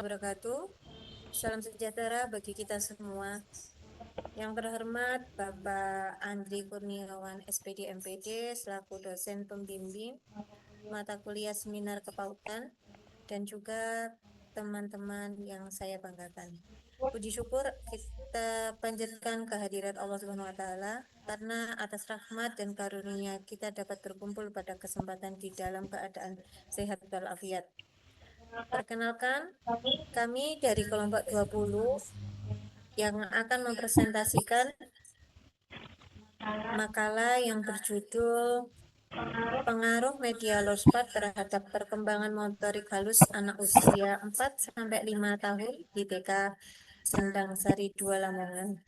Wabarakatuh. Salam sejahtera bagi kita semua. Yang terhormat Bapak Andri Kurniawan SPD MPD selaku dosen pembimbing mata kuliah seminar kepautan dan juga teman-teman yang saya banggakan. Puji syukur kita panjatkan kehadirat Allah Subhanahu wa taala karena atas rahmat dan karunia kita dapat berkumpul pada kesempatan di dalam keadaan sehat walafiat. Perkenalkan, kami dari kelompok 20 yang akan mempresentasikan makalah yang berjudul Pengaruh Media Lospat terhadap Perkembangan Motorik Halus Anak Usia 4-5 tahun di TK Sendang Sari 2 Lamongan.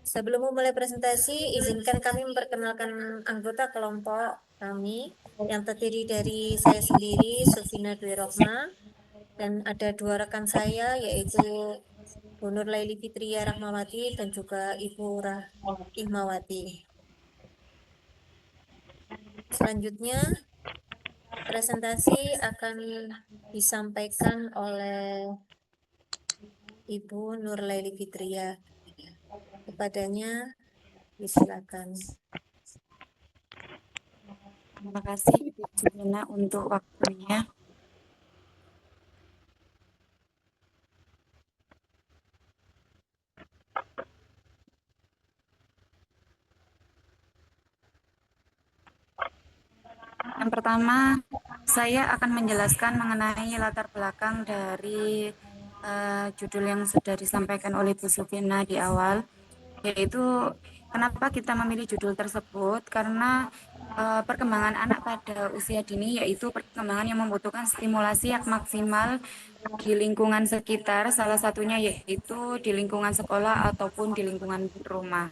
Sebelum memulai presentasi, izinkan kami memperkenalkan anggota kelompok kami yang terdiri dari saya sendiri, Sufina Dwi Rohma, dan ada dua rekan saya yaitu Bu Nur Laili Fitria Rahmawati dan juga Ibu Rahmawati. Selanjutnya, presentasi akan disampaikan oleh Ibu Nur Laili Fitria. Kepadanya, disilakan. Terima kasih Ibu Jumina untuk waktunya. Yang pertama, saya akan menjelaskan mengenai latar belakang dari judul yang sudah disampaikan oleh Bu Sufina di awal, yaitu kenapa kita memilih judul tersebut, karena perkembangan anak pada usia dini yaitu perkembangan yang membutuhkan stimulasi yang maksimal di lingkungan sekitar, salah satunya yaitu di lingkungan sekolah ataupun di lingkungan rumah.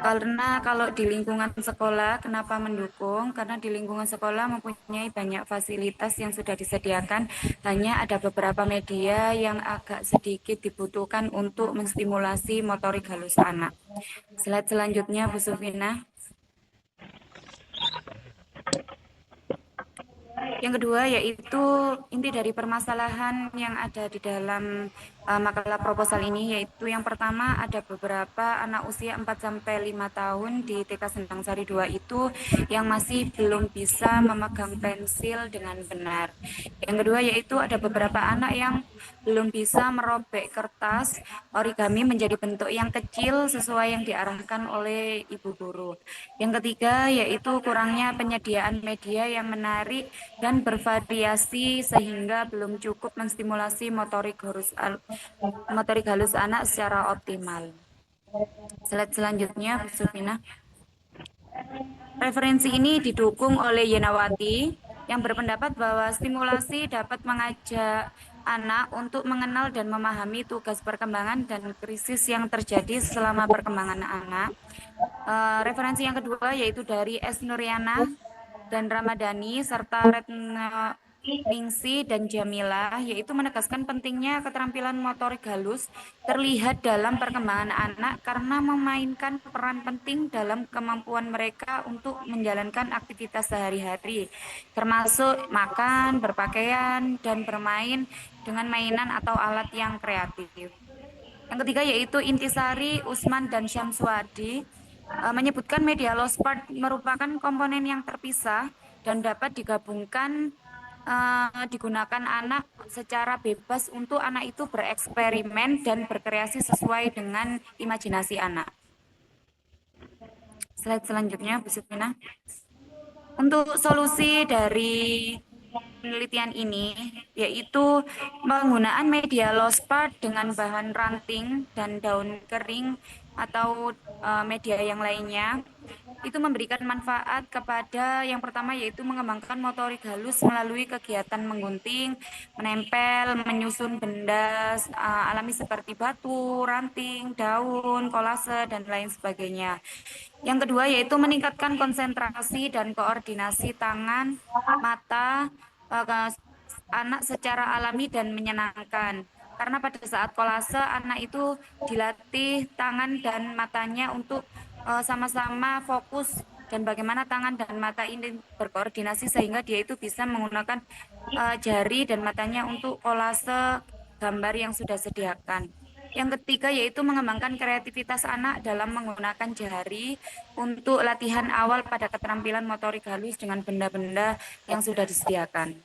Karena kalau di lingkungan sekolah, kenapa mendukung? Karena di lingkungan sekolah mempunyai banyak fasilitas yang sudah disediakan, hanya ada beberapa media yang agak sedikit dibutuhkan untuk menstimulasi motorik halus anak. Slide selanjutnya, Bu Sufina. Yang kedua yaitu inti dari permasalahan yang ada di dalam makalah proposal ini, yaitu yang pertama ada beberapa anak usia 4-5 tahun di TK Sendang Sari 2 itu yang masih belum bisa memegang pensil dengan benar. Yang kedua yaitu ada beberapa anak yang belum bisa merobek kertas origami menjadi bentuk yang kecil sesuai yang diarahkan oleh ibu guru. Yang ketiga yaitu kurangnya penyediaan media yang menarik dan bervariasi sehingga belum cukup menstimulasi motorik halus anak secara optimal. Slide selanjutnya, Bu Sufina. Referensi ini didukung oleh Yenawati yang berpendapat bahwa stimulasi dapat mengajak anak untuk mengenal dan memahami tugas perkembangan dan krisis yang terjadi selama perkembangan anak. Referensi yang kedua yaitu dari S. Nuryana dan Ramadhani serta Retno Ningsi dan Jamila, yaitu menegaskan pentingnya keterampilan motorik halus terlihat dalam perkembangan anak karena memainkan peran penting dalam kemampuan mereka untuk menjalankan aktivitas sehari-hari, termasuk makan, berpakaian, dan bermain dengan mainan atau alat yang kreatif. Yang ketiga yaitu Intisari, Usman, dan Syamsuadi menyebutkan media lospat merupakan komponen yang terpisah dan dapat digabungkan digunakan anak secara bebas untuk anak itu bereksperimen dan berkreasi sesuai dengan imajinasi anak. Slide selanjutnya, Bu Sufina. Untuk solusi dari penelitian ini yaitu penggunaan media lospat dengan bahan ranting dan daun kering atau media yang lainnya itu memberikan manfaat kepada yang pertama yaitu mengembangkan motorik halus melalui kegiatan menggunting, menempel, menyusun benda alami seperti batu, ranting, daun, kolase, dan lain sebagainya. Yang kedua yaitu meningkatkan konsentrasi dan koordinasi tangan, mata, anak secara alami dan menyenangkan. Karena pada saat kolase anak itu dilatih tangan dan matanya untuk sama-sama fokus dan bagaimana tangan dan mata ini berkoordinasi sehingga dia itu bisa menggunakan jari dan matanya untuk kolase gambar yang sudah sediakan. Yang ketiga yaitu mengembangkan kreativitas anak dalam menggunakan jari untuk latihan awal pada keterampilan motorik halus dengan benda-benda yang sudah disediakan.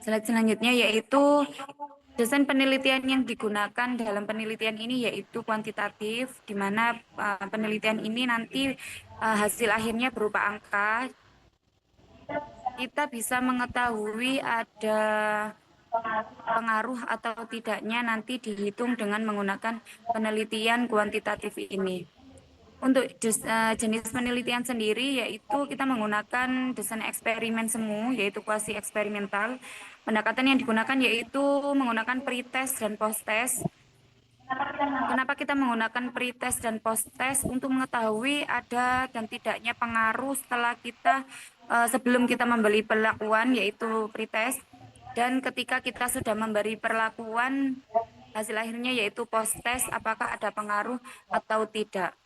Slide selanjutnya yaitu desain penelitian yang digunakan dalam penelitian ini yaitu kuantitatif, di mana penelitian ini nanti hasil akhirnya berupa angka. Kita bisa mengetahui ada pengaruh atau tidaknya nanti dihitung dengan menggunakan penelitian kuantitatif ini. Untuk jenis penelitian sendiri yaitu kita menggunakan desain eksperimen semu yaitu kuasi eksperimental. Pendekatan yang digunakan yaitu menggunakan pretest dan posttest. Kenapa kita menggunakan pretest dan posttest? Untuk mengetahui ada dan tidaknya pengaruh setelah kita sebelum kita memberi perlakuan yaitu pretest, dan ketika kita sudah memberi perlakuan hasil akhirnya yaitu posttest apakah ada pengaruh atau tidak.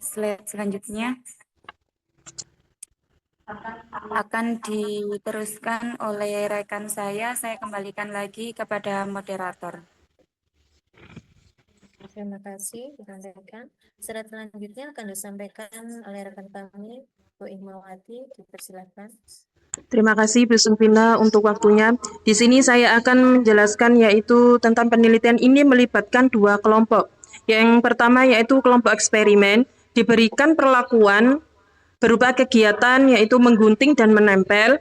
Slide selanjutnya akan diteruskan oleh rekan saya kembalikan lagi kepada moderator. Terima kasih rekan-rekan. Slide selanjutnya akan disampaikan oleh rekan kami, Bu Hikmawati. Dipersilakan. Terima kasih Bu Sunvina untuk waktunya. Di sini saya akan menjelaskan yaitu tentang penelitian ini melibatkan dua kelompok. Yang pertama yaitu kelompok eksperimen, diberikan perlakuan berupa kegiatan yaitu menggunting dan menempel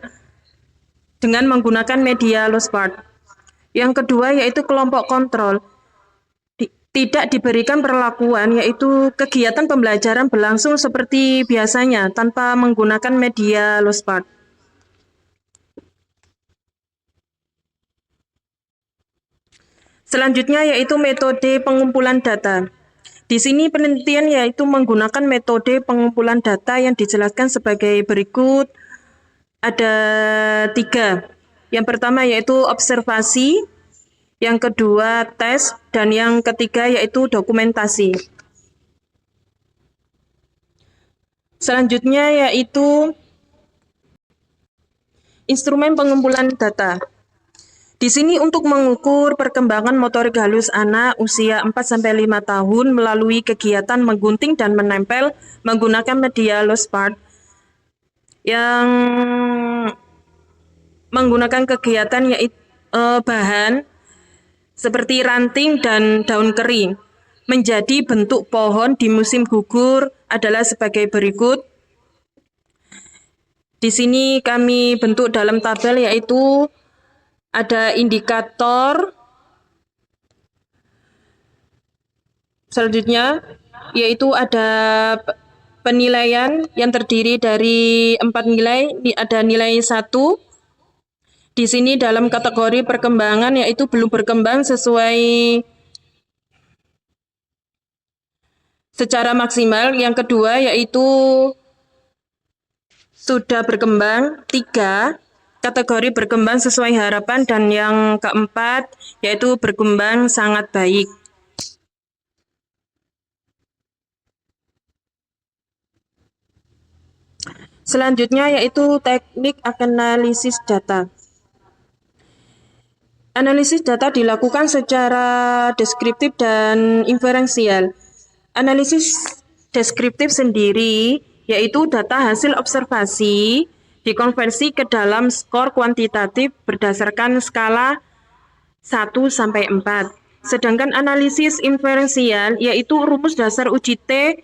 dengan menggunakan media Lospart. Yang kedua yaitu kelompok kontrol, tidak diberikan perlakuan yaitu kegiatan pembelajaran berlangsung seperti biasanya tanpa menggunakan media Lospart. Selanjutnya yaitu metode pengumpulan data. Di sini penelitian yaitu menggunakan metode pengumpulan data yang dijelaskan sebagai berikut. Ada 3. Yang pertama yaitu observasi, yang kedua tes, dan yang ketiga yaitu dokumentasi. Selanjutnya yaitu instrumen pengumpulan data. Di sini untuk mengukur perkembangan motorik halus anak usia 4-5 tahun melalui kegiatan menggunting dan menempel menggunakan media Lospart yang menggunakan kegiatan yaitu bahan seperti ranting dan daun kering menjadi bentuk pohon di musim gugur adalah sebagai berikut. Di sini kami bentuk dalam tabel yaitu ada indikator, selanjutnya yaitu ada penilaian yang terdiri dari 4 nilai, ada nilai 1. Di sini dalam kategori perkembangan yaitu belum berkembang sesuai secara maksimal. Yang kedua yaitu sudah berkembang 3. Kategori berkembang sesuai harapan, dan yang keempat yaitu berkembang sangat baik. Selanjutnya yaitu teknik analisis data. Analisis data dilakukan secara deskriptif dan inferensial. Analisis deskriptif sendiri yaitu data hasil observasi dikonversi ke dalam skor kuantitatif berdasarkan skala 1-4. Sedangkan analisis inferensial yaitu rumus dasar uji T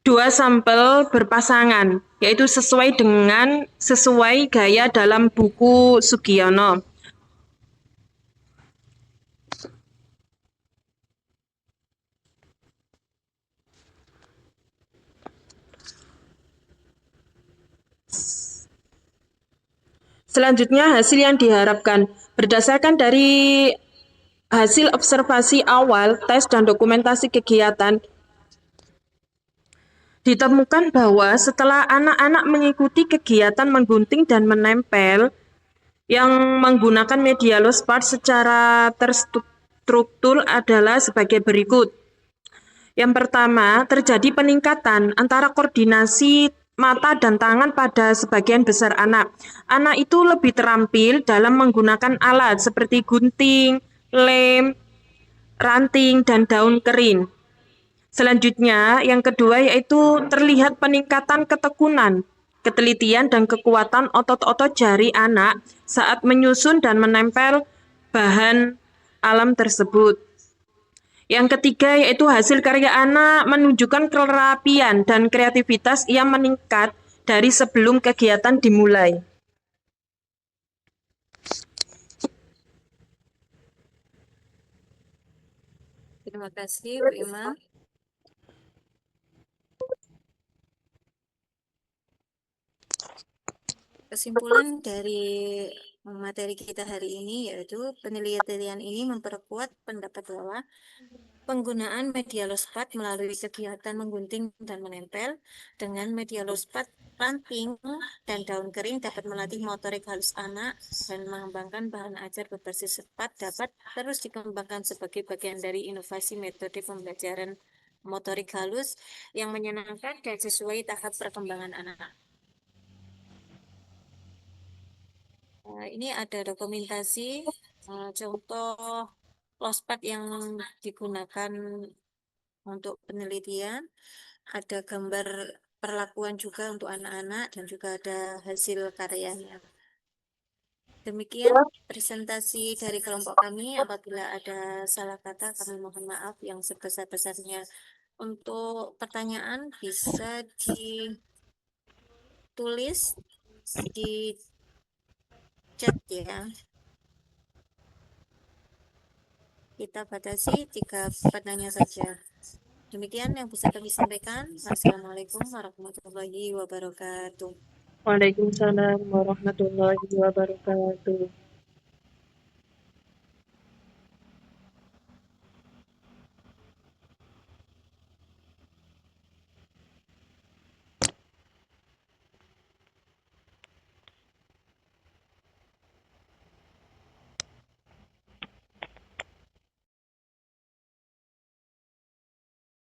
2 sampel berpasangan, yaitu sesuai gaya dalam buku Sugiono. Selanjutnya hasil yang diharapkan berdasarkan dari hasil observasi awal, tes dan dokumentasi kegiatan, ditemukan bahwa setelah anak-anak mengikuti kegiatan menggunting dan menempel yang menggunakan media Lospart secara struktur adalah sebagai berikut. Yang pertama, terjadi peningkatan antara koordinasi mata dan tangan pada sebagian besar anak. Anak itu lebih terampil dalam menggunakan alat seperti gunting, lem, ranting, dan daun kering. Selanjutnya, yang kedua yaitu terlihat peningkatan ketekunan, ketelitian, dan kekuatan otot-otot jari anak saat menyusun dan menempel bahan alam tersebut. Yang ketiga yaitu hasil karya anak menunjukkan kerapian dan kreativitas yang meningkat dari sebelum kegiatan dimulai. Terima kasih, Bu Ima. Kesimpulan dari materi kita hari ini yaitu penelitian ini memperkuat pendapat bahwa penggunaan media lospat melalui kegiatan menggunting dan menempel dengan media lospat, ranting, dan daun kering dapat melatih motorik halus anak dan mengembangkan bahan ajar berbasis cepat dapat terus dikembangkan sebagai bagian dari inovasi metode pembelajaran motorik halus yang menyenangkan dan sesuai tahap perkembangan anak. Ini ada dokumentasi contoh lospat yang digunakan untuk penelitian. Ada gambar perlakuan juga untuk anak-anak dan juga ada hasil karyanya. Demikian presentasi dari kelompok kami. Apabila ada salah kata, kami mohon maaf yang sebesar-besarnya. Untuk pertanyaan bisa ditulis di chat ya. Kita batasi 3 pertanyaan saja. Demikian yang bisa kami sampaikan. Wassalamualaikum warahmatullahi wabarakatuh. Waalaikumsalam warahmatullahi wabarakatuh.